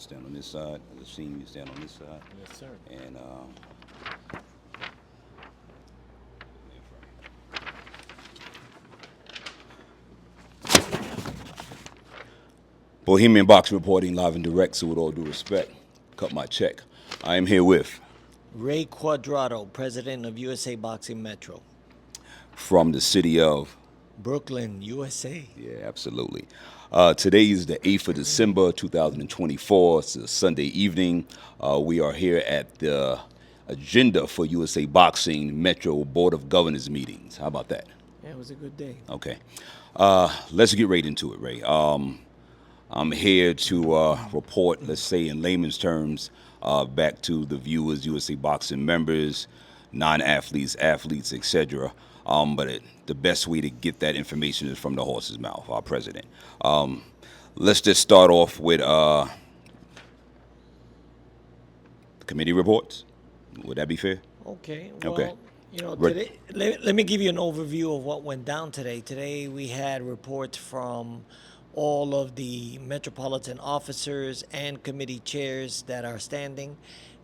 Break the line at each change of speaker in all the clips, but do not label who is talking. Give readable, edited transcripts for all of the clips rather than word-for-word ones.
stand on this side. The senior, stand on this side.
Yes, sir.
And Bohemian Boxing reporting live and direct. So with all due respect, cut my check. I am here with
Ray Quadrado, president of USA Boxing Metro.
from the city of.
Brooklyn, USA.
Yeah, absolutely. Today is the 8th of December, 2024. It's a Sunday evening. We are here at the agenda for USA Boxing Metro Board of Governors meetings. How about that?
Yeah, it was a good day.
Okay. Let's get right into it, Ray. I'm here to report, let's say in layman's terms, back to the viewers, USA Boxing members, non-athletes, athletes, etc. The best way to get that information is from the horse's mouth, our president. Let's just start off with committee reports. Would that be fair?
Okay. Well,
Okay.
today, let me give you an overview of what went down today. Today we had reports from all of the metropolitan officers and committee chairs that are standing.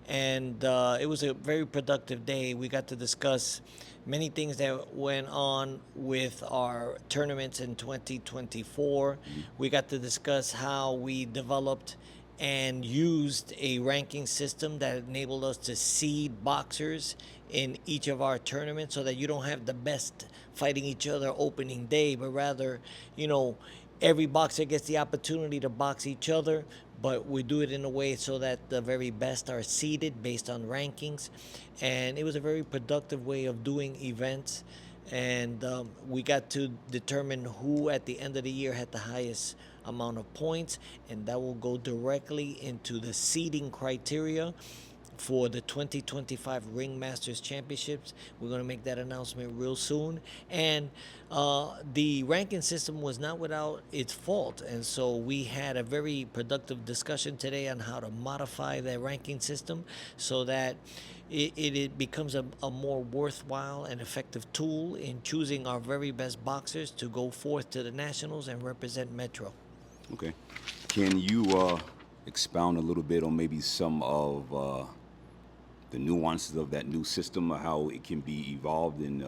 And it was a very productive day. We got to discuss many things that went on with our tournaments in 2024. We got to discuss how we developed and used a ranking system that enabled us to seed boxers in each of our tournaments so that you don't have the best fighting each other opening day, but rather, every boxer gets the opportunity to box each other, but we do it in a way so that the very best are seeded based on rankings. And it was a very productive way of doing events. And we got to determine who at the end of the year had the highest amount of points, and that will go directly into the seeding criteria for the 2025 Ringmasters Championships. We're going to make that announcement real soon. And the ranking system was not without its fault. And so we had a very productive discussion today on how to modify that ranking system so that it becomes a more worthwhile and effective tool in choosing our very best boxers to go forth to the nationals and represent Metro.
Okay. Can you expound a little bit on maybe some of the nuances of that new system, or how it can be evolved and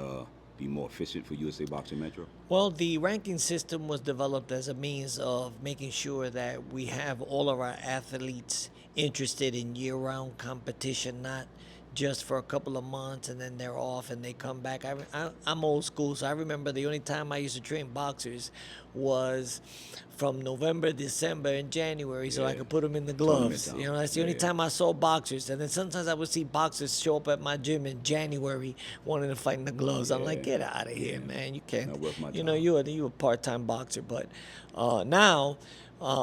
be more efficient for USA Boxing Metro?
Well, the ranking system was developed as a means of making sure that we have all of our athletes interested in year-round competition, not just for a couple of months and then they're off and they come back. I'm old school, so I remember the only time I used to train boxers was from November, December, and January, so I could put them in the gloves. That's the only time I saw boxers. And then sometimes I would see boxers show up at my gym in January wanting to fight in the gloves. I'm like, get out of here, man. You can't.
Not worth my
You
time.
you're a part-time boxer. But now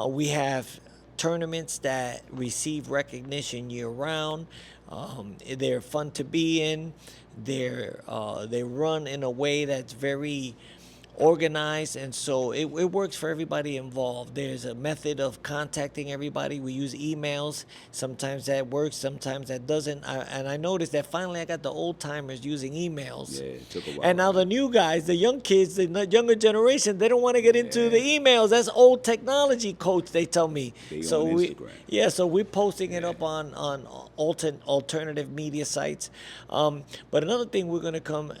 we have tournaments that receive recognition year-round. They're fun to be in. They run in a way that's very organized, and so it works for everybody involved. There's a method of contacting everybody. We use emails. Sometimes that works, sometimes that doesn't. And I noticed that finally I got the old timers using emails.
Yeah, it took a while.
And now the new guys, the young kids, the younger generation, they don't want to get into the emails. That's old technology, coach, they tell me.
They
so
on
we
Instagram.
so we're posting it up on alternative media sites. But another thing we're going to come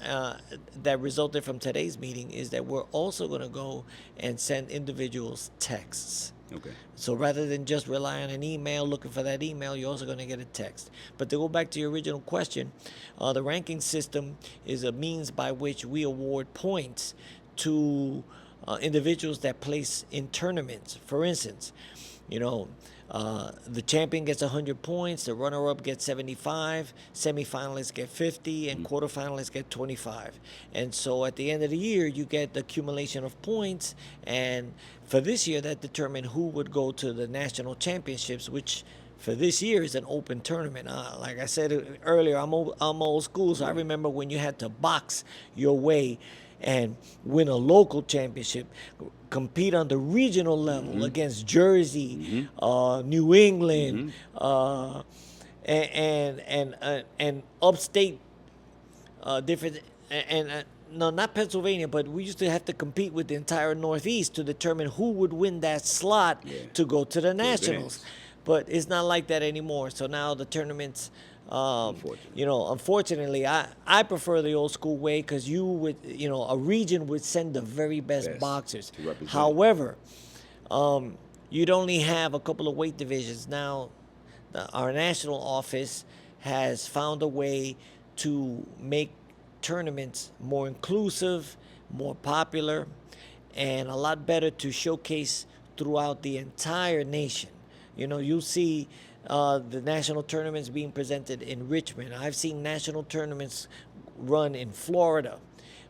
that resulted from today's meeting is that we're also going to go and send individuals texts.
Okay.
So rather than just rely on an email, looking for that email, you're also going to get a text. But to go back to your original question, the ranking system is a means by which we award points to individuals that place in tournaments. For instance, the champion gets 100 points, the runner-up gets 75, semifinalists get 50, and quarterfinalists get 25. And so at the end of the year, you get the accumulation of points, and for this year, that determined who would go to the national championships, which for this year is an open tournament. Like I said earlier, I'm old school, so I remember when you had to box your way and win a local championship, compete on the regional level against Jersey, New England, and upstate different and no, not Pennsylvania, but we used to have to compete with the entire Northeast to determine who would win that slot to go to the Nationals. but it's not like that anymore. So now the tournaments,
Unfortunately.
unfortunately, I prefer the old school way because a region would send the very best
Best
boxers.
to represent.
However, you'd only have a couple of weight divisions. Now, our national office has found a way to make tournaments more inclusive, more popular, and a lot better to showcase throughout the entire nation. You'll see the national tournaments being presented in Richmond. I've seen national tournaments run in Florida,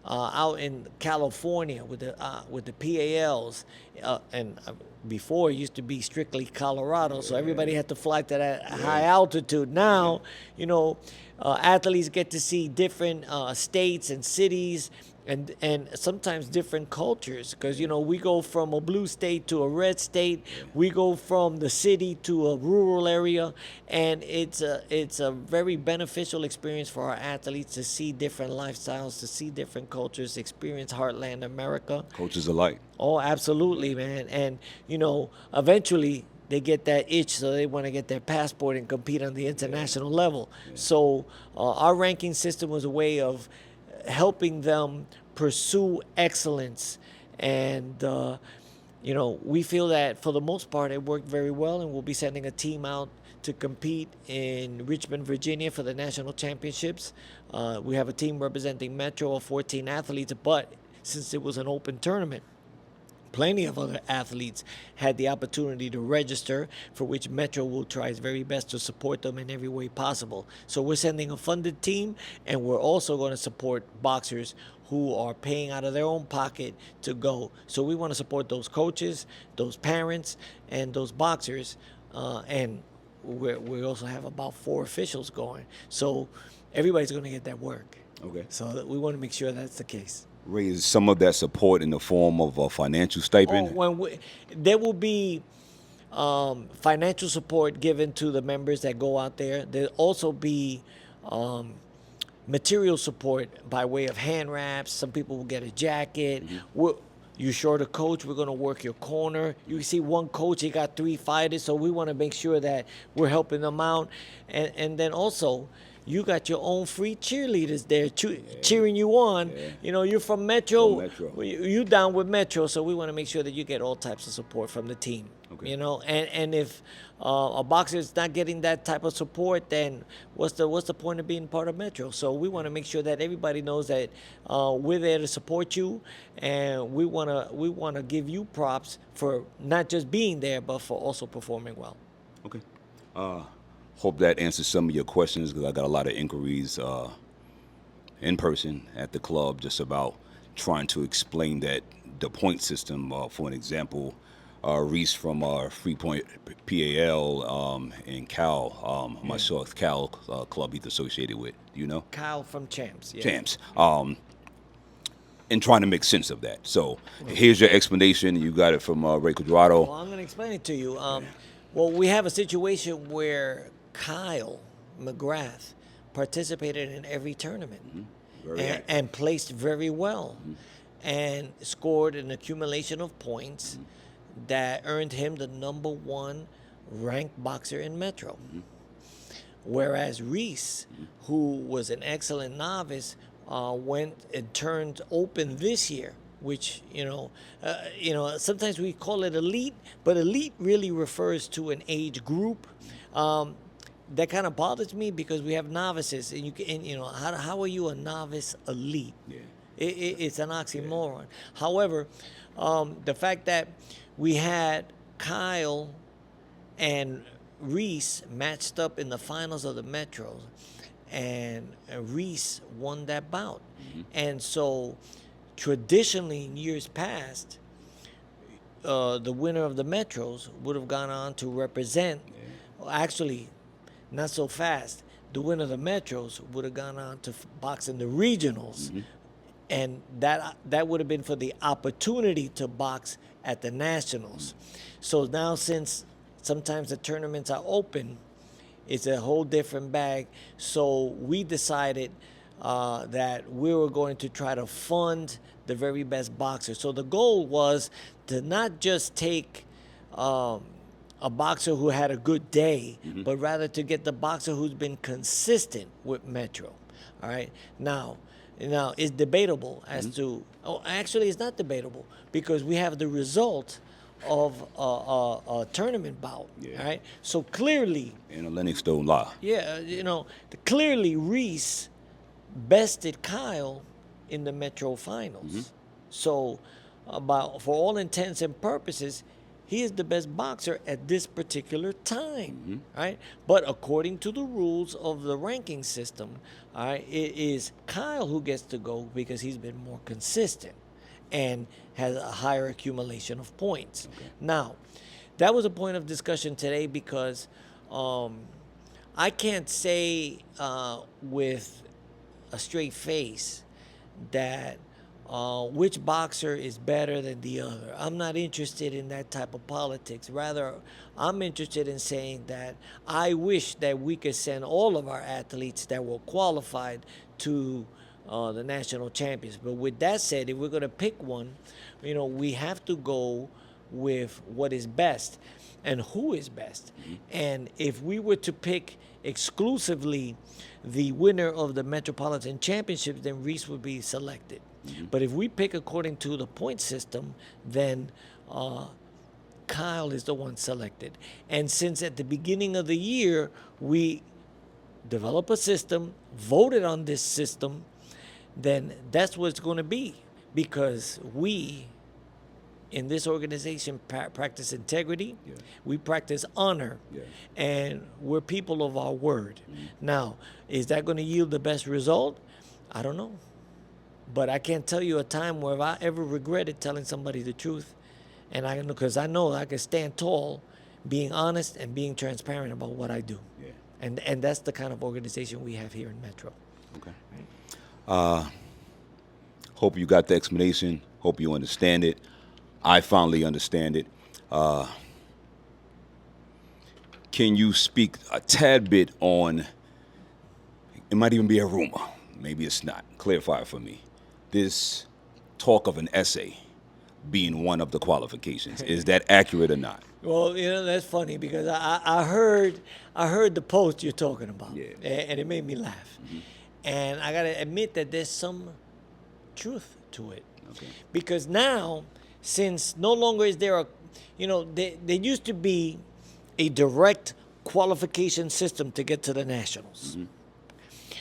out in California with the PALs, and before it used to be strictly Colorado, so everybody had to fly to that high altitude. Now, athletes get to see different states and cities. And sometimes different cultures, because we go from a blue state to a red state, we go from the city to a rural area, and it's a very beneficial experience for our athletes to see different lifestyles, to see different cultures, experience Heartland America.
Coaches alike.
Oh, absolutely, man. And eventually they get that itch, so they want to get their passport and compete on the international level. So our ranking system was a way of helping them pursue excellence. And, we feel that for the most part it worked very well, and we'll be sending a team out to compete in Richmond, Virginia for the national championships. We have a team representing Metro of 14 athletes, but since it was an open tournament, plenty of other athletes had the opportunity to register, for which Metro will try its very best to support them in every way possible. So we're sending a funded team, and we're also going to support boxers who are paying out of their own pocket to go. So we want to support those coaches, those parents, and those boxers. And we also have about 4 officials going. So everybody's going to get that work.
Okay.
So we want to make sure that's the case.
Raise some of that support in the form of a financial stipend.
There will be financial support given to the members that go out there. There'll also be material support by way of hand wraps. Some people will get a jacket. You short a coach, we're going to work your corner. You see one coach, he got 3 fighters, so we want to make sure that we're helping them out. And then also, you got your own free cheerleaders there cheering you on. You're from Metro. You down with Metro, so we want to make sure that you get all types of support from the team.
Okay.
And if a boxer is not getting that type of support, then what's the point of being part of Metro? So we want to make sure that everybody knows that we're there to support you, and we wanna give you props for not just being there, but for also performing well.
Okay. Hope that answers some of your questions, because I got a lot of inquiries in person at the club just about trying to explain the point system. For an example, Reese from Freepoint PAL and Cal, I'm not sure if Cal club he's associated with. Do you know?
Kyle from Champs. Yeah.
Champs. And trying to make sense of that. So here's your explanation. You got it from Ray Quadrado.
Well, I'm going to explain it to you. Well, we have a situation where Kyle McGrath participated in every tournament and placed very well and scored an accumulation of points that earned him the #1 ranked boxer in Metro. Whereas Reese, who was an excellent novice, went and turned open this year, which sometimes we call it elite, but elite really refers to an age group. That kind of bothers me because we have novices, and how are you a novice elite? It's an oxymoron. However, the fact that we had Kyle and Reese matched up in the finals of the Metros, and Reese won that bout. And so traditionally in years past, the winner of the Metros would have gone on to represent, actually not so fast, the winner of the Metros would have gone on to box in the regionals. And that would have been for the opportunity to box at the nationals. So now, since sometimes the tournaments are open, it's a whole different bag. So we decided that we were going to try to fund the very best boxers. So the goal was to not just take a boxer who had a good day, but rather to get the boxer who's been consistent with Metro. All right. Now it's debatable as to. Oh, actually, it's not debatable because we have the result of a tournament bout.
Yeah.
All right. So clearly,
And a Lennox don't lie.
yeah, clearly Reese bested Kyle in the Metro Finals. So, for all intents and purposes, he is the best boxer at this particular time, right? But according to the rules of the ranking system, all right, it is Kyle who gets to go because he's been more consistent and has a higher accumulation of points. Now, that was a point of discussion today because I can't say with a straight face that which boxer is better than the other. I'm not interested in that type of politics. Rather, I'm interested in saying that I wish that we could send all of our athletes that were qualified to the national champions. But with that said, if we're going to pick one, we have to go with what is best and who is best. And if we were to pick exclusively the winner of the Metropolitan Championships, then Reese would be selected. But if we pick according to the point system, then Kyle is the one selected. And since at the beginning of the year we develop a system, voted on this system, then that's what it's going to be. Because we, in this organization, practice integrity, we practice honor, and we're people of our word. Now, is that going to yield the best result? I don't know. But I can't tell you a time where I ever regretted telling somebody the truth. And because I know I can stand tall being honest and being transparent about what I do.
Yeah.
And that's the kind of organization we have here in Metro.
Okay. Hope you got the explanation. Hope you understand it. I finally understand it. Can you speak a tad bit on, it might even be a rumor, maybe it's not, clarify it for me, this talk of an essay being one of the qualifications. Is that accurate or not?
Well, that's funny because I heard the post you're talking about, and it made me laugh. And I gotta admit that there's some truth to it, because now, since no longer is there there used to be a direct qualification system to get to the nationals.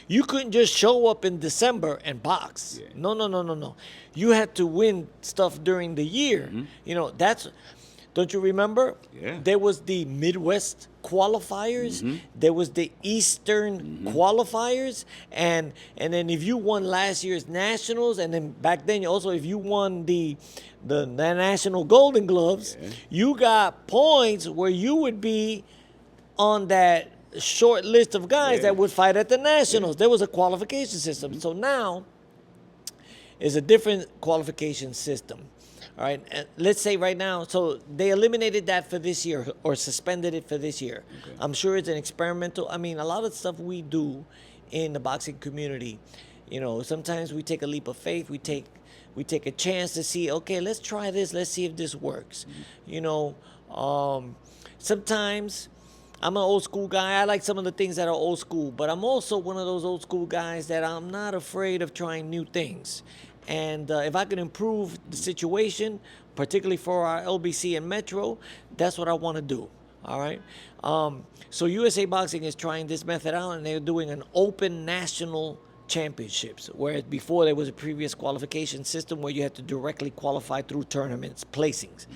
You couldn't just show up in December and box. No. You had to win stuff during the year. Don't you remember?
Yeah.
There was the Midwest qualifiers. There was the Eastern qualifiers. And then if you won last year's nationals, and then back then also if you won the national Golden Gloves, you got points where you would be on that short list of guys that would fight at the nationals. There was a qualification system. So now is a different qualification system. All right, and let's say right now, so they eliminated that for this year or suspended it for this year. I'm sure it's an experimental. I mean, a lot of stuff we do in the boxing community, sometimes we take a leap of faith. We take a chance to see, okay, let's try this. Let's see if this works. Sometimes I'm an old school guy. I like some of the things that are old school, but I'm also one of those old school guys that I'm not afraid of trying new things. And if I can improve the situation, particularly for our LBC and Metro, that's what I want to do. All right. So USA Boxing is trying this method out, and they're doing an open national championships, whereas before there was a previous qualification system where you had to directly qualify through tournaments, placings.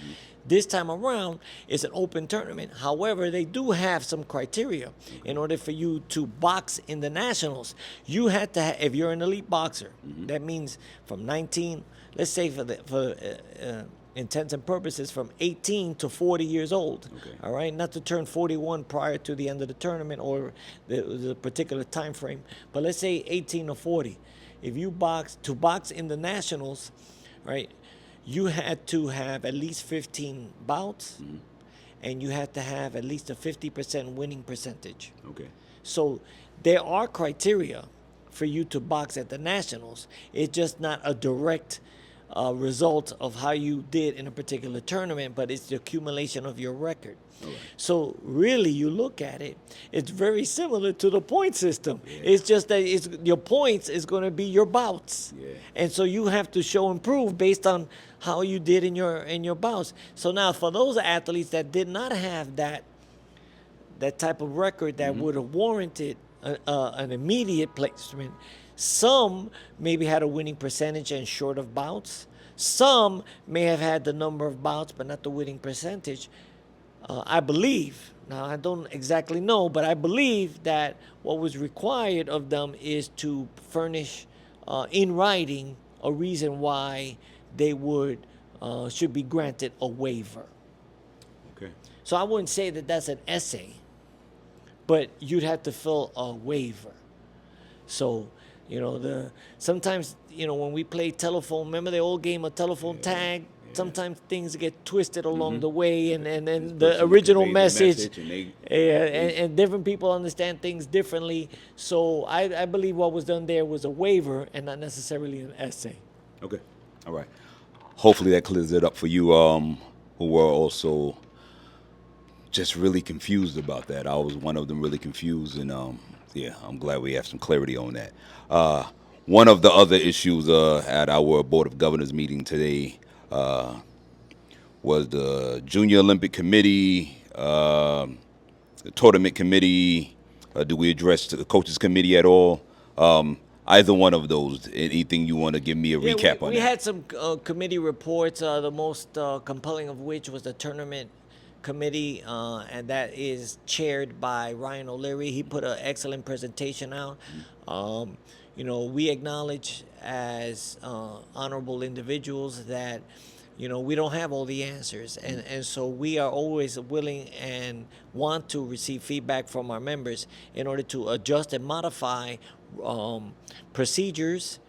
This time around, it's an open tournament. However, they do have some criteria. In order for you to box in the nationals, you had to if you're an elite boxer, that means from 19, let's say for intents and purposes, from 18 to 40 years old. All right, not to turn 41 prior to the end of the tournament or the particular time frame, but let's say 18 or 40. If you box in the nationals, right, you had to have at least 15 bouts, and you had to have at least a 50% winning percentage. So there are criteria for you to box at the nationals. It's just not a direct result of how you did in a particular tournament, but it's the accumulation of your record. So really, you look at it, it's very similar to the point system. It's just that your points is going to be your bouts, and so you have to show and prove based on how you did in your bouts. So now, for those athletes that did not have that type of record that would have warranted an immediate placement. Some maybe had a winning percentage and short of bouts. Some may have had the number of bouts but not the winning percentage. I believe, now I don't exactly know, but I believe that what was required of them is to furnish in writing a reason why they should be granted a waiver.
Okay.
So I wouldn't say that that's an essay, but you'd have to fill a waiver. So, sometimes, when we play telephone, remember the old game of telephone tag? Sometimes things get twisted along the way, and the original message, and different people understand things differently. So I believe what was done there was a waiver and not necessarily an essay.
Okay. All right. Hopefully that clears it up for you, who were also just really confused about that. I was one of them, really confused, and yeah, I'm glad we have some clarity on that. One of the other issues at our Board of Governors meeting today was the Junior Olympic Committee, the Tournament Committee. Do we address the Coaches Committee at all? Either one of those. Anything you want to give me a recap on
we
that?
had some committee reports, the most compelling of which was the Tournament Committee, and that is chaired by Ryan O'Leary. He put an excellent presentation out. We acknowledge as honorable individuals that we don't have all the answers, and so we are always willing and want to receive feedback from our members in order to adjust and modify procedures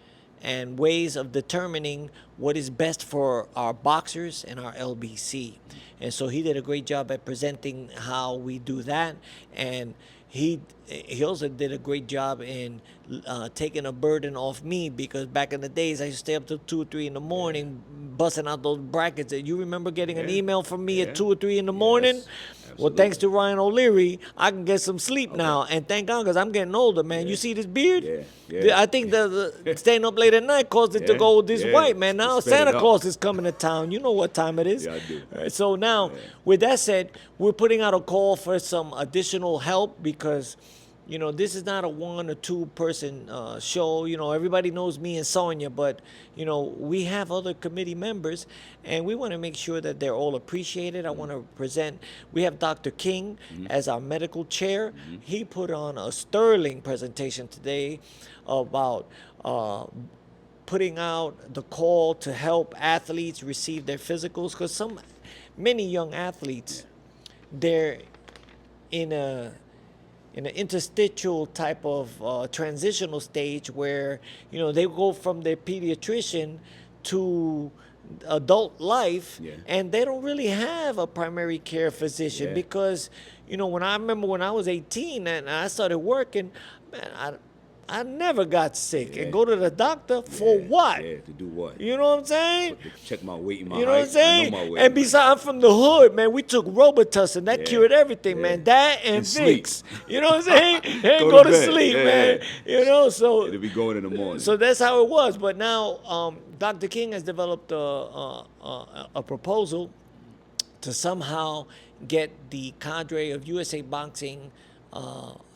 and ways of determining what is best for our boxers and our LBC. And so he did a great job at presenting how we do that, and he also did a great job in taking a burden off me, because back in the days I used to stay up till 2 or 3 in the morning busting out those brackets. You remember getting an email from me at 2 or 3 in the morning?
Yes,
Well, thanks to Ryan O'Leary, I can get some sleep now, and thank God, because I'm getting older, man. You see this beard? I think the staying up late at night caused it to go this white, man. Now
Sped it
Santa
up.
Claus is coming to town. You know what time it is.
Yeah, I do.
So now, with that said, we're putting out a call for some additional help, because this is not a 1 or 2 person show. Everybody knows me and Sonia, but we have other committee members, and we want to make sure that they're all appreciated. I want to present. We have Dr. King as our medical chair. He put on a sterling presentation today about putting out the call to help athletes receive their physicals, because many young athletes, they're in an interstitial type of transitional stage where they go from their pediatrician to adult life, and they don't really have a primary care physician, because when I remember when I was 18 and I started working, man, I never got sick and go to the doctor for what?
Yeah, to do what?
You know what I'm saying?
Check my weight and my
You know
height.
what I'm saying?
I know my weight.
And besides, I'm from the hood, man. We took Robitussin. That cured everything, man. That and
sleep.
Vicks. You know what I'm saying? And
Go
go
to
to
bed.
sleep,
Yeah,
man. So
It'll be going in the morning.
so that's how it was. But now, Dr. King has developed a proposal to somehow get the cadre of USA Boxing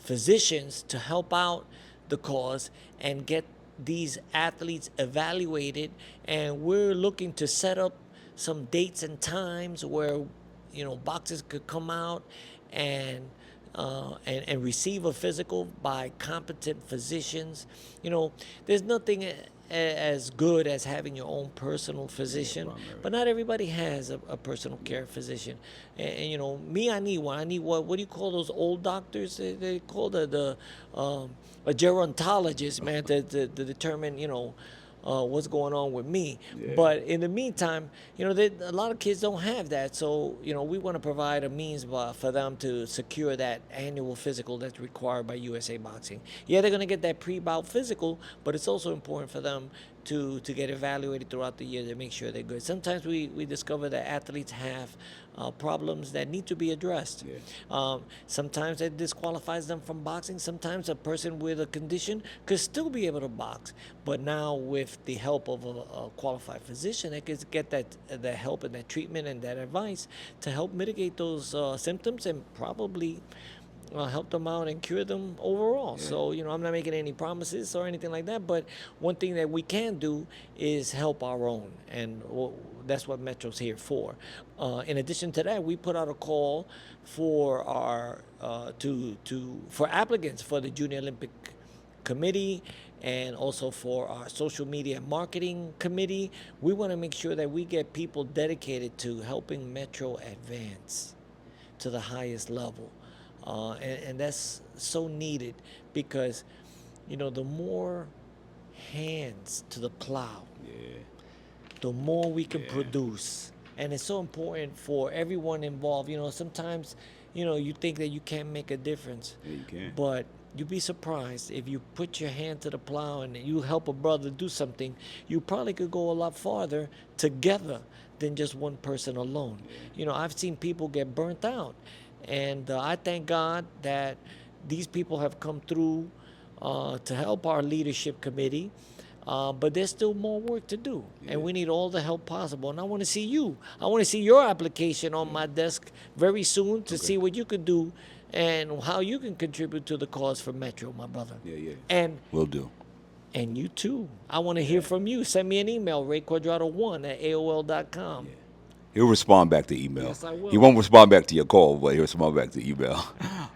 physicians to help out the cause and get these athletes evaluated. And we're looking to set up some dates and times where boxers could come out and receive a physical by competent physicians. There's nothing as good as having your own personal physician, but not everybody has a personal care physician. And me, I need one. I need what do you call those old doctors? They call a gerontologist, man, to determine what's going on with me. But in the meantime, a lot of kids don't have that. So, we want to provide a means for them to secure that annual physical that's required by USA Boxing. Yeah, they're going to get that pre-bout physical, but it's also important for them to get evaluated throughout the year to make sure they're good. Sometimes we discover that athletes have problems that need to be addressed.
Yeah.
Sometimes that disqualifies them from boxing. Sometimes a person with a condition could still be able to box, but now with the help of a qualified physician, they could get that help and that treatment and that advice to help mitigate those symptoms and probably help them out and cure them overall.
Yeah.
So, I'm not making any promises or anything like that, but one thing that we can do is help our own, and that's what Metro's here for. In addition to that, we put out a call for our for applicants for the Junior Olympic Committee and also for our social media marketing committee. We want to make sure that we get people dedicated to helping Metro advance to the highest level. And that's so needed because, the more hands to the plow,
Yeah.
the more we can
Yeah.
produce. And it's so important for everyone involved. Sometimes, you think that you can't make a difference.
Yeah, you can.
But you'd be surprised if you put your hand to the plow and you help a brother do something, you probably could go a lot farther together than just one person alone. I've seen people get burnt out. And I thank God that these people have come through to help our leadership committee. But there's still more work to do, and we need all the help possible. And I want to see you. I want to see your application on my desk very soon to see what you could do and how you can contribute to the cause for Metro, my brother.
Yeah, yeah.
And
Will do.
and you too. I want to hear from you. Send me an email, rayquadrado1@aol.com.
Yeah. He'll respond back to email.
Yes, I will.
He won't respond back to your call, but he'll respond back to email.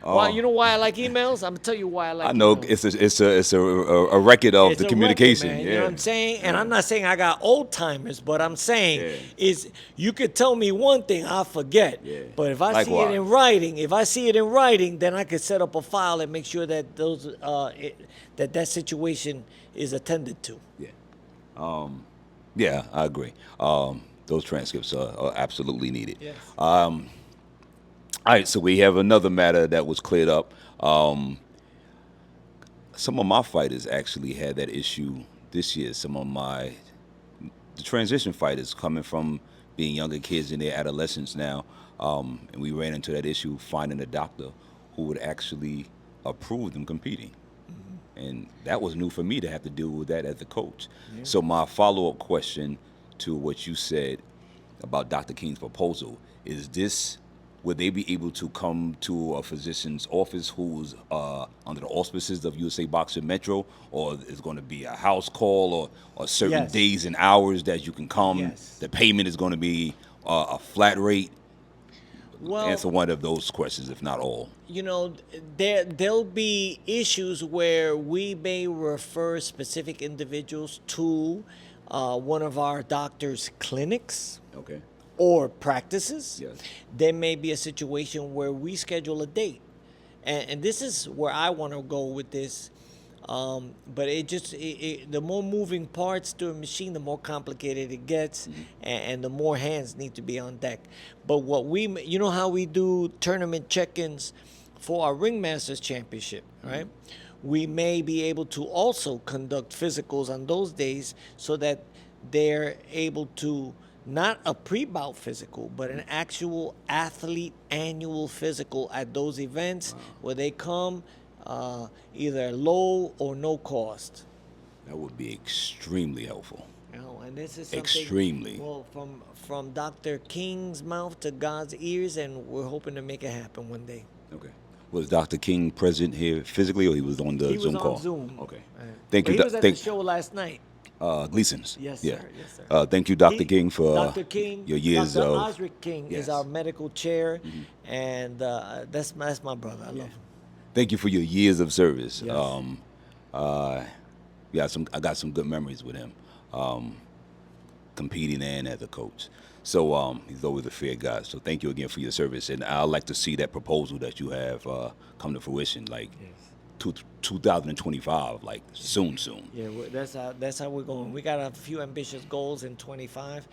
Why? You know why I like emails? I'm gonna tell you why I like.
I know
emails.
it's a record of
It's
the
a
communication.
record, man.
Yeah.
You know what I'm saying? And I'm not saying I got old timers, but I'm saying is you could tell me one thing, I'll forget.
Yeah.
But if I see
Likewise.
it in writing, then I could set up a file and make sure that that situation is attended to.
Yeah. Yeah, I agree. Those transcripts are absolutely needed.
Yes.
All right, so we have another matter that was cleared up. Some of my fighters actually had that issue this year. The transition fighters coming from being younger kids in their adolescence now, and we ran into that issue finding a doctor who would actually approve them competing. And that was new for me to have to deal with that as a coach. So my follow-up question to what you said about Dr. King's proposal is would they be able to come to a physician's office who's under the auspices of USA Boxing Metro, or is going to be a house call or certain
Yes.
days and hours that you can come?
Yes.
The payment is going to be a flat rate.
Well,
Answer one of those questions, if not all.
there'll be issues where we may refer specific individuals to one of our doctors' clinics
Okay.
or practices.
Yes.
There may be a situation where we schedule a date, and this is where I want to go with this. But the more moving parts to a machine, the more complicated it gets, and the more hands need to be on deck. But you know how we do tournament check-ins for our Ringmasters Championship, right? We may be able to also conduct physicals on those days so that they're able to not a pre-bout physical, but an actual athlete annual physical at those events where they come either low or no cost.
That would be extremely helpful.
And this is something
Extremely.
well from Dr. King's mouth to God's ears, and we're hoping to make it happen one day.
Okay. Was Dr. King present here physically, or he was on the
He was
Zoom
on
call?
Zoom.
Okay.
Right.
Thank
But
you.
he was at the show last night.
Gleason's.
Yes,
Yeah.
sir. Yes, sir.
Thank you, Dr.
He-
King, for
Dr. King,
your years
Dr.
of.
Osric King is
Yes.
our medical chair, and that's my brother. I love him.
Thank you for your years of service.
Yes.
I got some good memories with him, competing and as a coach. So he's always a fair guy. So thank you again for your service, and I'd like to see that proposal that you have come to fruition, like 2025, like soon.
Yeah, that's how we're going. We got a few ambitious goals in 25,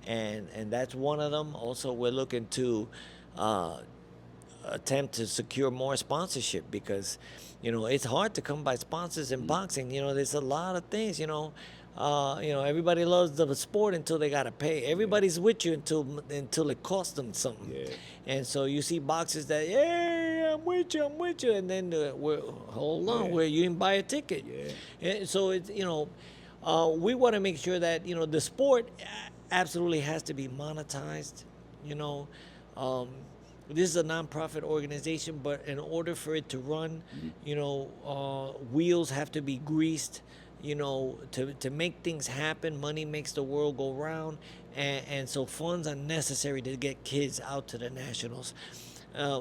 and that's one of them. Also, we're looking to attempt to secure more sponsorship because, it's hard to come by sponsors in boxing. There's a lot of things. Everybody loves the sport until they gotta pay. Everybody's with you until it costs them something.
Yeah.
And so you see boxers that, hey, I'm with you, and then hold on,
Yeah.
where you didn't buy a ticket.
Yeah.
And so it's we want to make sure that the sport absolutely has to be monetized. You know, um, this is a nonprofit organization, but in order for it to run, wheels have to be greased. To make things happen, money makes the world go round, and so funds are necessary to get kids out to the nationals.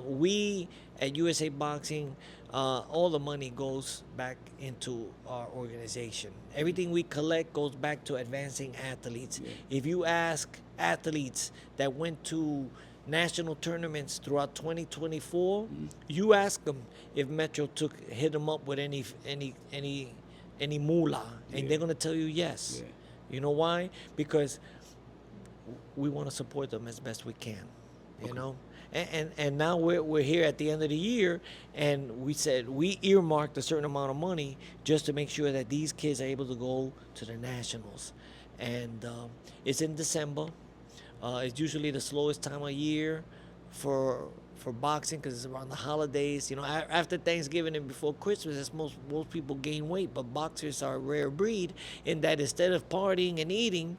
We at USA Boxing, all the money goes back into our organization. Everything we collect goes back to advancing athletes. If you ask athletes that went to national tournaments throughout 2024, you ask them if Metro hit them up with any moolah, and they're gonna tell you yes.
Yeah.
You know why? Because we want to support them as best we can. You know, and now we're here at the end of the year, and we said we earmarked a certain amount of money just to make sure that these kids are able to go to the nationals, and it's in December. It's usually the slowest time of year for boxing because it's around the holidays. After Thanksgiving and before Christmas, most people gain weight, but boxers are a rare breed in that instead of partying and eating,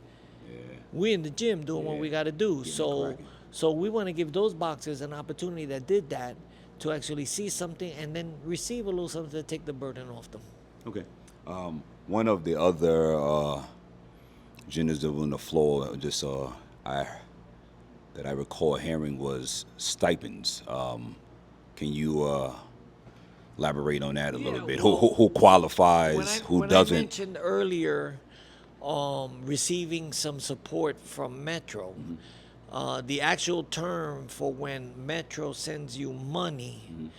we're in the gym doing what we got to do. So we want to give those boxers an opportunity that did that to actually see something and then receive a little something to take the burden off them.
Okay. One of the other genders that were on the floor, I that I recall hearing was stipends. Can you elaborate on that a little bit? Who qualifies? Who
I
doesn't?
mentioned earlier receiving some support from Metro, the actual term for when Metro sends you money,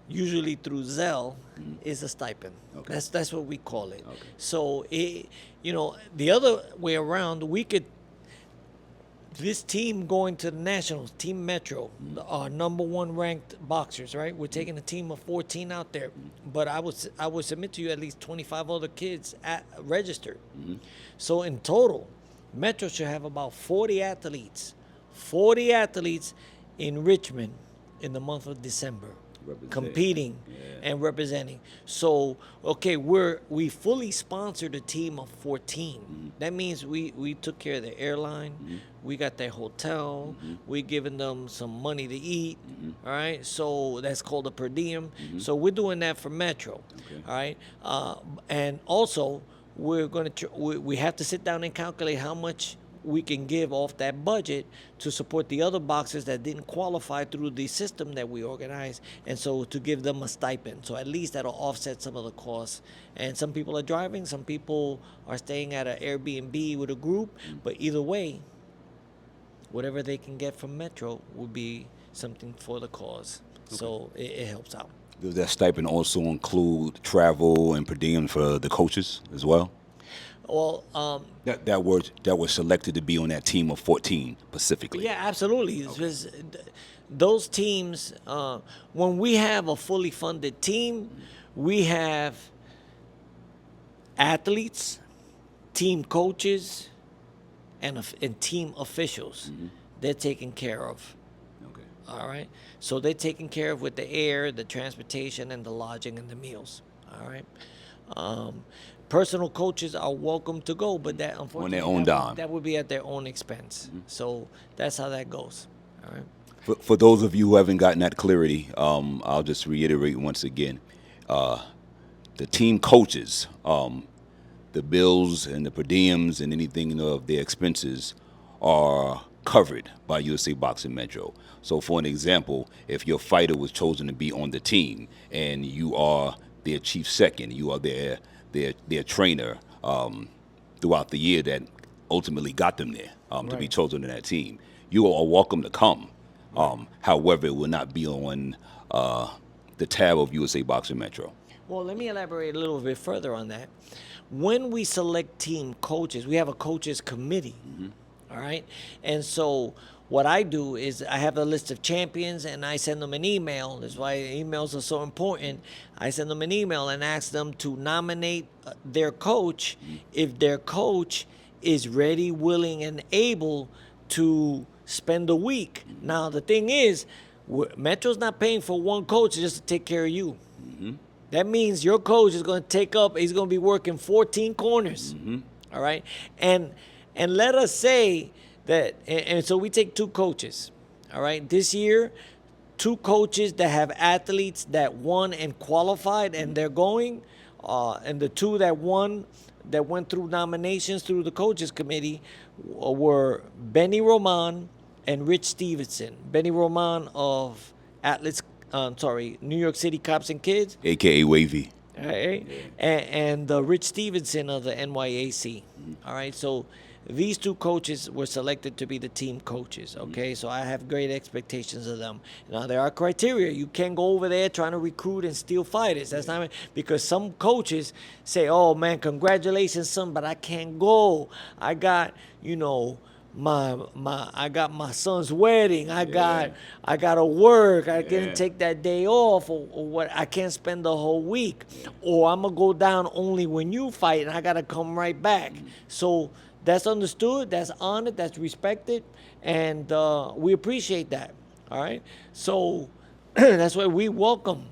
usually through Zelle, is a stipend.
Okay.
That's what we call it.
Okay.
So the other way around, this team going to the nationals, Team Metro, our number one ranked boxers, right? We're taking a team of 14 out there, but I would submit to you at least 25 other kids registered. So in total, Metro should have about 40 athletes in Richmond in the month of December, competing and representing. So we fully sponsored a team of 14. That means we took care of their airline, we got their hotel, we giving them some money to eat. All right, so that's called a per diem. So we're doing that for Metro. All right, and also we're going to we have to sit down and calculate how much we can give off that budget to support the other boxers that didn't qualify through the system that we organized, and so to give them a stipend. So at least that'll offset some of the costs. And some people are driving, some people are staying at an Airbnb with a group, but either way, whatever they can get from Metro will be something for the cause. So it helps out.
Does that stipend also include travel and per diem for the coaches as well?
Well,
that were selected to be on that team of 14 specifically.
yeah, absolutely. Because those teams, when we have a fully funded team, we have athletes, team coaches, and team officials. They're taken care of.
Okay.
All right. So they're taken care of with the air, the transportation, and the lodging and the meals. All right. Personal coaches are welcome to go, but that unfortunately
on their own dime.
That would be at their own expense. So that's how that goes. All right.
For those of you who haven't gotten that clarity, I'll just reiterate once again. The team coaches, the bills and the per diems and anything of their expenses are covered by USA Boxing Metro. So for an example, if your fighter was chosen to be on the team and you are their chief second, you are their trainer throughout the year that ultimately got them there to be chosen to that team, you are welcome to come. However, it will not be on the tab of USA Boxing Metro.
Well, let me elaborate a little bit further on that. When we select team coaches, we have a coaches committee. All right. And so what I do is I have a list of champions and I send them an email. That's why emails are so important. I send them an email and ask them to nominate their coach if their coach is ready, willing, and able to spend a week. Now, the thing is, Metro's not paying for one coach just to take care of you. That means your coach is going to take up, he's going to be working 14 corners. All right. And let us say that, and so we take two coaches. All right. This year, two coaches that have athletes that won and qualified and they're going, and the two that won, that went through nominations through the coaches committee were Benny Roman and Rich Stevenson. Benny Roman of Atlas, New York City Cops and Kids,
AKA Wavy.
right? And Rich Stevenson of the NYAC. All right, so these two coaches were selected to be the team coaches. Okay, so I have great expectations of them. Now there are criteria. You can't go over there trying to recruit and steal fighters. That's not because some coaches say, "Oh man, congratulations, son, but I can't go. I got my I got my son's wedding. I gotta work. I can't take that day off or what. I can't spend the whole week, or I'm gonna go down only when you fight, and I gotta come right back." So that's understood. That's honored. That's respected, and we appreciate that. All right. So that's why we welcome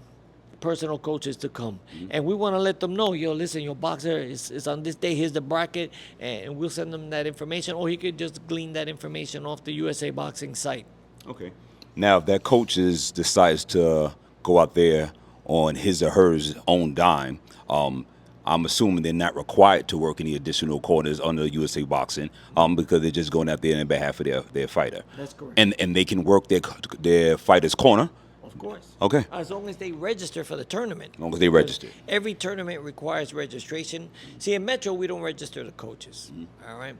personal coaches to come. And we want to let them know, yo, listen, your boxer is on this day, here's the bracket, and we'll send them that information, or he could just glean that information off the USA Boxing site.
Okay. Now, if that coach decides to go out there on his or her own dime, I'm assuming they're not required to work any additional corners under USA Boxing, because they're just going out there in behalf of their fighter.
That's correct.
And they can work their fighter's corner.
Of course.
Okay.
As long as they register for the tournament.
As long as they register.
Every tournament requires registration. See, in Metro, we don't register the coaches. All right.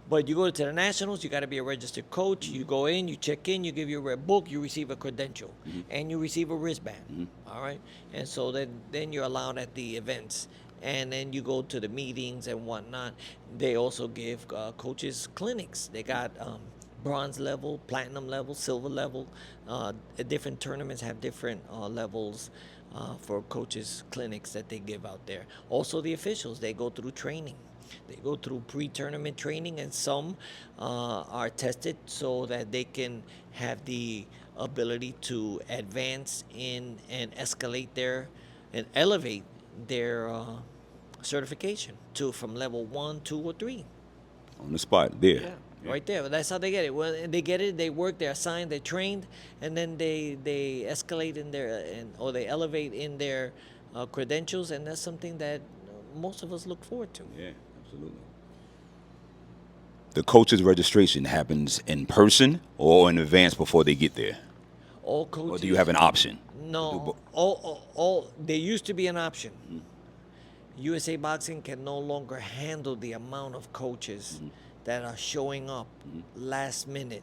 But you go to the Nationals, you got to be a registered coach. You go in, you check in, you give your red book, you receive a credential, and you receive a wristband. All right. And so then you're allowed at the events. And then you go to the meetings and whatnot. They also give coaches clinics. They got bronze level, platinum level, silver level. Different tournaments have different levels for coaches clinics that they give out there. Also, the officials, they go through training. They go through pre-tournament training, and some are tested so that they can have the ability to advance in and escalate and elevate their certification to from level 1, 2, or 3.
On the spot there.
Yeah. Right there. That's how they get it. Well, they get it. They work. They're assigned. They're trained, and then they escalate in or they elevate in their credentials, and that's something that most of us look forward to.
Yeah, absolutely. The coach's registration happens in person or in advance before they get there,
All coaches.
or do you have an option?
No. All. There used to be an option. USA Boxing can no longer handle the amount of coaches that are showing up last minute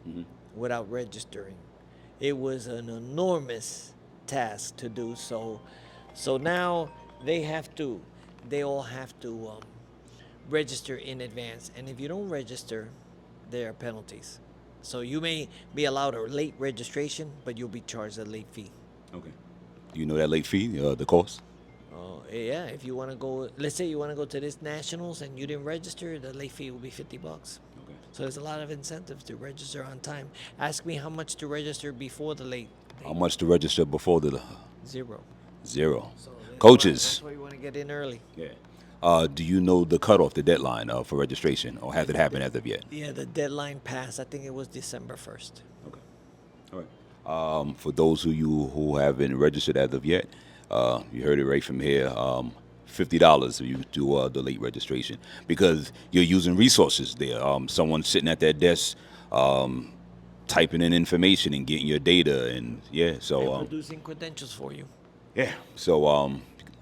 without registering. It was an enormous task to do so. So now they all have to register in advance. And if you don't register, there are penalties. So you may be allowed a late registration, but you'll be charged a late fee.
Okay. Do you know that late fee, the cost?
Yeah, if you want to go, let's say you want to go to this Nationals and you didn't register, the late fee will be $50.
Okay.
So there's a lot of incentives to register on time. Ask me how much to register before the late.
How much to register before the
Zero.
zero?
So
Coaches.
That's why you want to get in early.
Yeah. Do you know the cutoff, the deadline for registration, or has it happened as of yet?
Yeah, the deadline passed. I think it was December 1st.
Okay. All right. For those of you who haven't registered as of yet, you heard it right from here. $50 if you do the late registration, because you're using resources there. Someone sitting at their desk, typing in information and getting your data, and
They're producing credentials for you.
yeah. So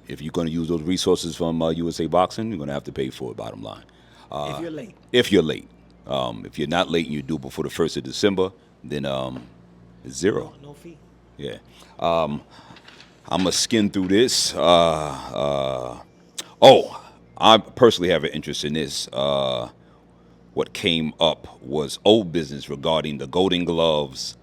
if you're going to use those resources from USA Boxing, you're going to have to pay for it. Bottom line.
If you're late.
If you're late, if you're not late and you do it before the 1st of December, then it's zero.
No fee.
Yeah. I'm going to skim through this. I personally have an interest in this. what came up was old business regarding the Golden Gloves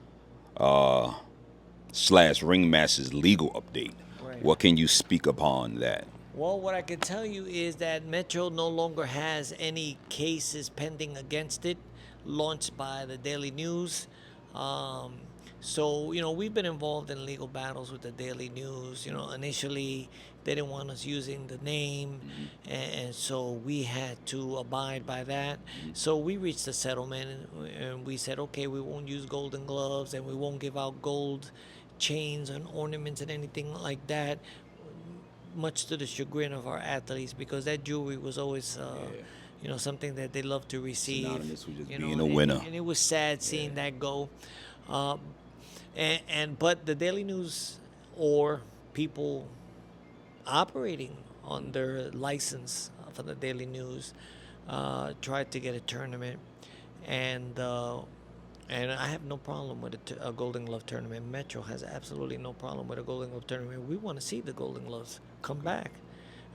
slash Ringmaster's legal update.
Right.
What can you speak upon that?
Well, what I can tell you is that Metro no longer has any cases pending against it, launched by the Daily News. Um, so, we've been involved in legal battles with the Daily News. Initially, they didn't want us using the name, and so we had to abide by that. So, we reached a settlement, and we said, okay, we won't use golden gloves and we won't give out gold chains and ornaments and anything like that, much to the chagrin of our athletes, because that jewelry was always
Yeah.
something that they love to receive.
Synonymous with just
you
being
know
a
and,
winner.
and it was sad seeing that go. um, but the Daily News, or people operating on their license for the Daily News, tried to get a tournament, and I have no problem with a Golden Glove tournament. Metro has absolutely no problem with a Golden Glove tournament. We want to see the Golden Gloves come back,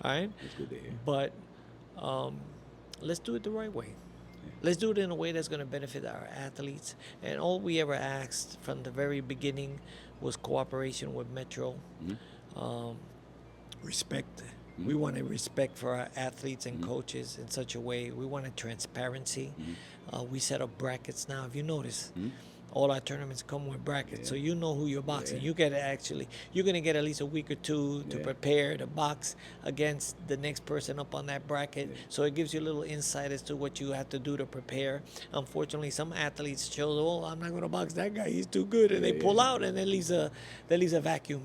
all right?
That's good to hear.
But um, let's do it the right way. Let's do it in a way that's going to benefit our athletes. And all we ever asked from the very beginning was cooperation with Metro. Um, Respect. We wanted respect for our athletes and coaches in such a way. We wanted transparency. We set up brackets now. If you notice, all our tournaments come with brackets, so you know who you're boxing.
Yeah.
You get you're gonna get at least a week or two to
Yeah.
prepare to box against the next person up on that bracket. So it gives you a little insight as to what you have to do to prepare. Unfortunately, some athletes show, oh, I'm not gonna box that guy. He's too good, and they pull out, and that leaves a vacuum.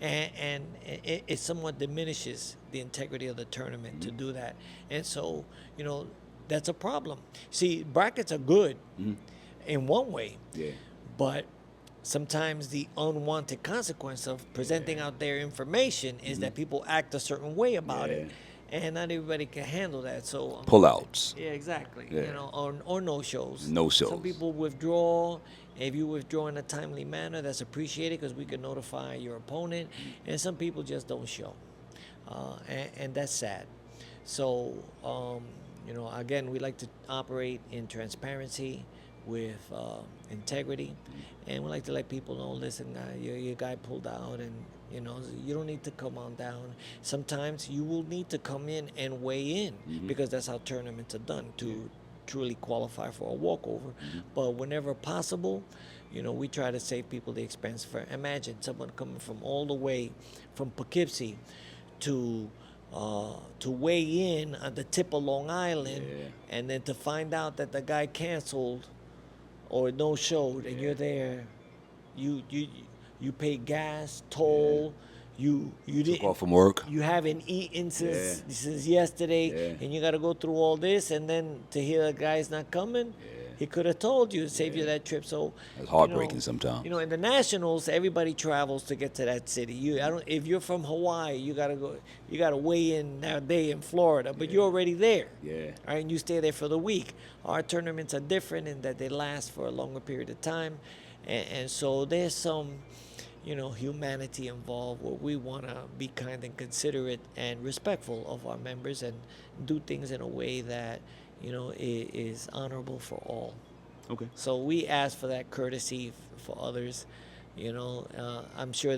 And it somewhat diminishes the integrity of the tournament to do that. And so, that's a problem. See, brackets are good in one way,
Yeah.
but sometimes the unwanted consequence of presenting out their information is that people act a certain way about it, and not everybody can handle that. So
Pullouts.
yeah, exactly.
Yeah.
Or no shows.
No shows.
Some people withdraw. If you withdraw in a timely manner, that's appreciated because we can notify your opponent. And some people just don't show, and that's sad. So, again, we like to operate in transparency with integrity, and we like to let people know, listen, your guy pulled out, and you don't need to come on down. Sometimes you will need to come in and weigh in, because that's how tournaments are done, to truly qualify for a walkover. But whenever possible, we try to save people the expense. For imagine someone coming from all the way from Poughkeepsie to weigh in on the tip of Long Island, and then to find out that the guy canceled or no showed, and you're there. You pay gas, toll. You
Took
didn't
off from work.
you haven't eaten since yesterday, and you got to go through all this, and then to hear the guy's not coming. He could have told you, save you that trip. So
It's heartbreaking sometimes.
In the nationals, everybody travels to get to that city. If you're from Hawaii, you gotta go. You gotta weigh in that day in Florida, but you're already there.
Yeah.
All right, and you stay there for the week. Our tournaments are different in that they last for a longer period of time, and so there's some humanity involved, where we want to be kind and considerate and respectful of our members, and do things in a way that is honorable for all.
Okay.
So we ask for that courtesy for others. I'm sure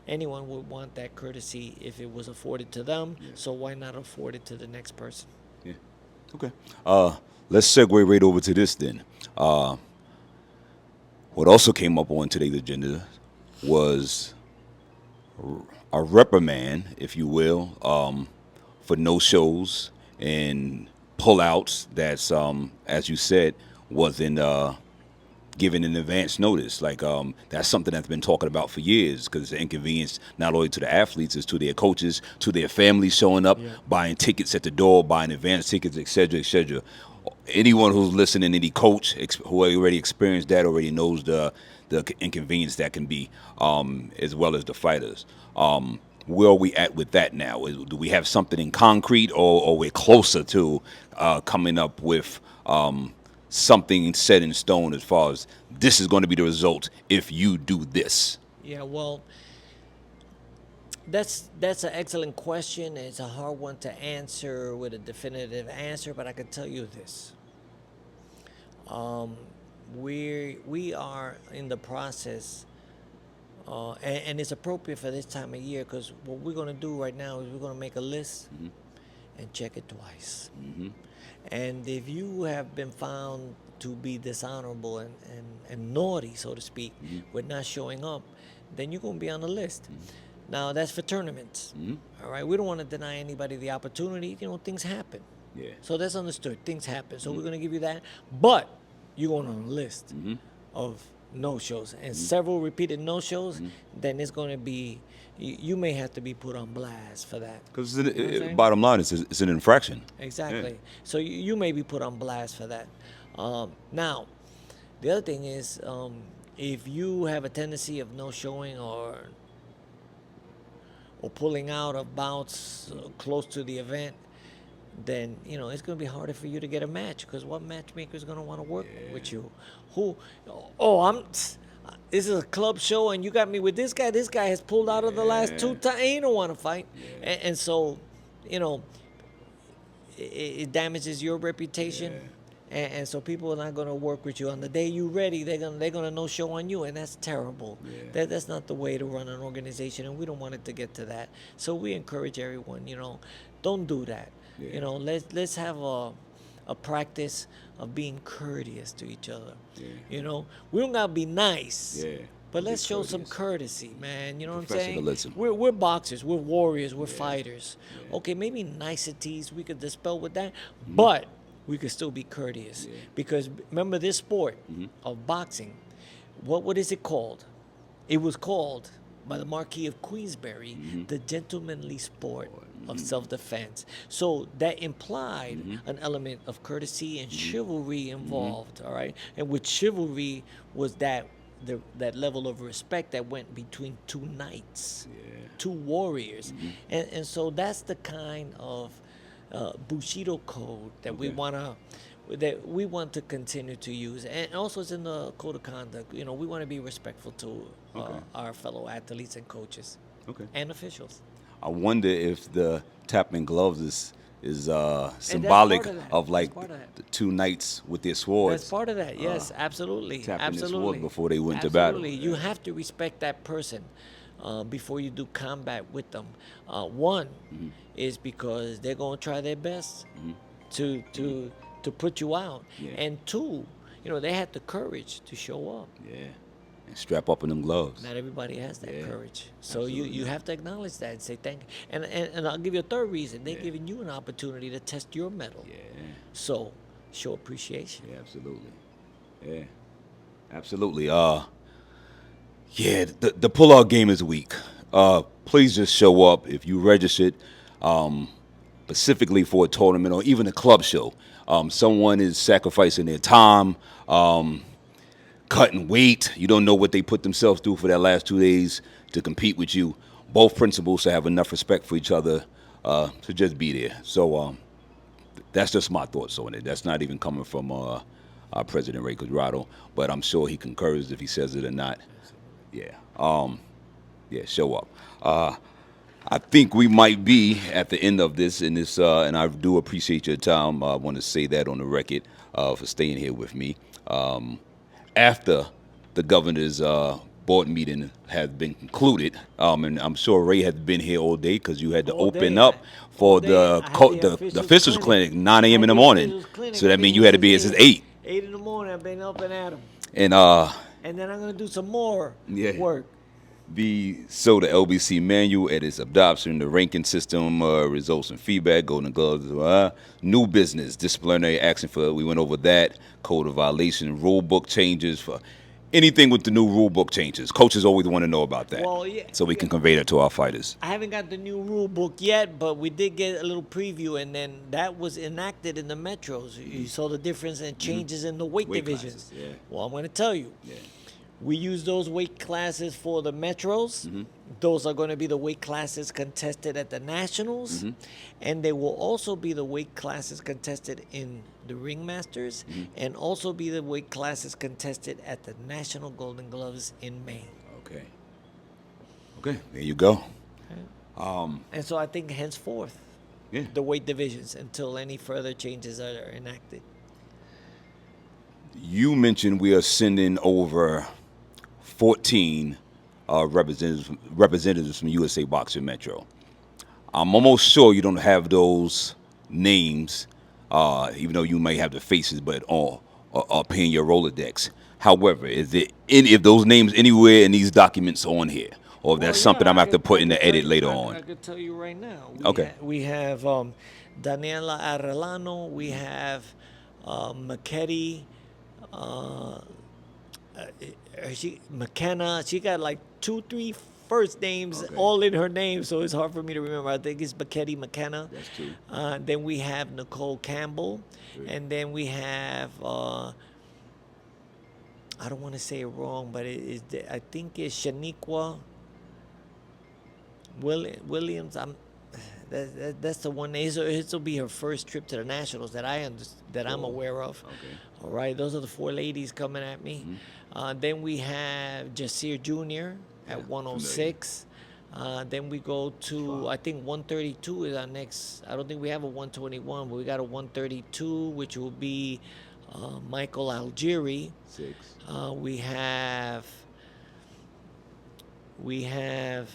anyone would want that courtesy if it was afforded to them. So why not afford it to the next person?
Yeah. Okay. Let's segue right over to this then. What also came up on today's agenda was a reprimand, if you will, for no shows and pullouts. That's as you said, wasn't given an advance notice. Like that's something that's been talking about for years, because the inconvenience not only to the athletes, is to their coaches, to their families showing up, buying tickets at the door, buying advance tickets, etc., etc. Anyone who's listening, any coach who already experienced that, already knows the inconvenience that can be, as well as the fighters. Where are we at with that now? Do we have something in concrete, or we're closer to coming up with something set in stone as far as this is going to be the result if you do this?
Yeah, well, that's an excellent question. It's a hard one to answer with a definitive answer, but I can tell you this. We are in the process, and it's appropriate for this time of year because what we're going to do right now is we're going to make a list and check it twice. And if you have been found to be dishonorable and naughty, so to speak, with not showing up, then you're going to be on the list. Now, that's for tournaments. All right. We don't want to deny anybody the opportunity. You know, things happen.
Yeah.
So that's understood. Things happen. So we're going to give you that. But you're going on a list of no shows and several repeated no shows, then it's going to be, you may have to be put on blast for that.
Because
You know what I'm saying?
bottom line is it's an infraction.
Exactly. So you may be put on blast for that. Now, the other thing is, if you have a tendency of no showing or pulling out of bouts close to the event, then you know it's going to be harder for you to get a match because what matchmaker is going to want to work with you? Who? Oh, This is a club show, and you got me with this guy. This guy has pulled out of the last two times. He don't want to fight, and so, you know, it damages your reputation, and so people are not going to work with you on the day you ready. They're gonna no show on you, and that's terrible. That's not the way to run an organization, and we don't want it to get to that. So we encourage everyone, you know, don't do that. You know, let's have a practice of being courteous to each other. You know, we don't gotta be nice. But let's show some courtesy, man. You know what I'm saying?
Professionalism.
We're boxers, we're warriors, we're fighters. Okay, maybe niceties we could dispel with that, but we could still be courteous. Because remember this sport of boxing, what is it called? It was called by the Marquis of Queensberry the gentlemanly sport of self-defense. So that implied an element of courtesy and chivalry involved, all right? And with chivalry was that level of respect that went between two knights, two warriors. And so that's the kind of Bushido code that we want to continue to use, and also it's in the code of conduct. You know, we want to be respectful to our fellow athletes and coaches and officials.
I wonder if the tapping gloves is symbolic of like the two knights with their swords.
That's part of that. Yes, absolutely,
tapping their
absolutely.
sword before they went to battle.
Absolutely, you have to respect that person before you do combat with them. One is because they're gonna try their best to put you out, and two, you know, they had the courage to show up.
And strap up in them gloves.
Not everybody has that courage. So you have to acknowledge that and say thank you. And I'll give you a third reason. They're giving you an opportunity to test your mettle. So show appreciation.
Absolutely. Absolutely. The pull-out game is weak. Please just show up if you registered specifically for a tournament or even a club show. Someone is sacrificing their time, cutting weight. You don't know what they put themselves through for that last 2 days to compete with you. Both principals to have enough respect for each other to just be there. So that's just my thoughts on it. That's not even coming from our President Ray Quadrado, but I'm sure he concurs if he says it or not. Show up. I think we might be at the end of this, and I do appreciate your time. I want to say that on the record for staying here with me. After the governor's board meeting has been concluded, and I'm sure Ray has been here all day because you had to open up for the officials clinic 9 a.m. in the morning. So that means you had to be here since 8.
8 in the morning. I've been up and at 'em.
And
then I'm gonna do some more work.
The LBC manual, its adoption, the ranking system, results and feedback, golden gloves, new business, disciplinary action we went over that, code of violation, rule book changes for anything with the new rule book changes. Coaches always want to know about that.
Well,
so we can convey that to our fighters.
I haven't got the new rule book yet, but we did get a little preview, and then that was enacted in the metros. You saw the difference and changes in the weight divisions.
Classes,
Well, I'm going to tell you. We use those weight classes for the metros. Those are going to be the weight classes contested at the nationals. And they will also be the weight classes contested in the ringmasters and also be the weight classes contested at the National Golden Gloves in May.
Okay, there you go.
And so I think henceforth, the weight divisions until any further changes are enacted.
You mentioned we are sending over 14 representatives from USA Boxing Metro. I'm almost sure you don't have those names, even though you may have the faces, but up in your Rolodex. However, is there any of those names anywhere in these documents on here, or if
Well,
that's
yeah,
something I'm gonna have to put in the edit later on?
I could tell you right now.
Okay.
We have Daniela Arellano. We have McKetty. Uh, she McKenna. She got like two, three first names
Okay.
all in her name, so it's hard for me to remember. I think it's McKetty McKenna.
That's two.
Then we have Nicole Campbell,
Three.
and then we have. I don't want to say it wrong, but I think it's Shaniqua Williams. That's the one. This will be her first trip to the Nationals that I'm aware of.
Okay.
All right, those are the four ladies coming at me. Then we have Jasir Jr. at 106. Then we go to I think 132 is our next. I don't think we have a 121, but we got a 132, which will be Michael Algieri.
Six.
We have. We have.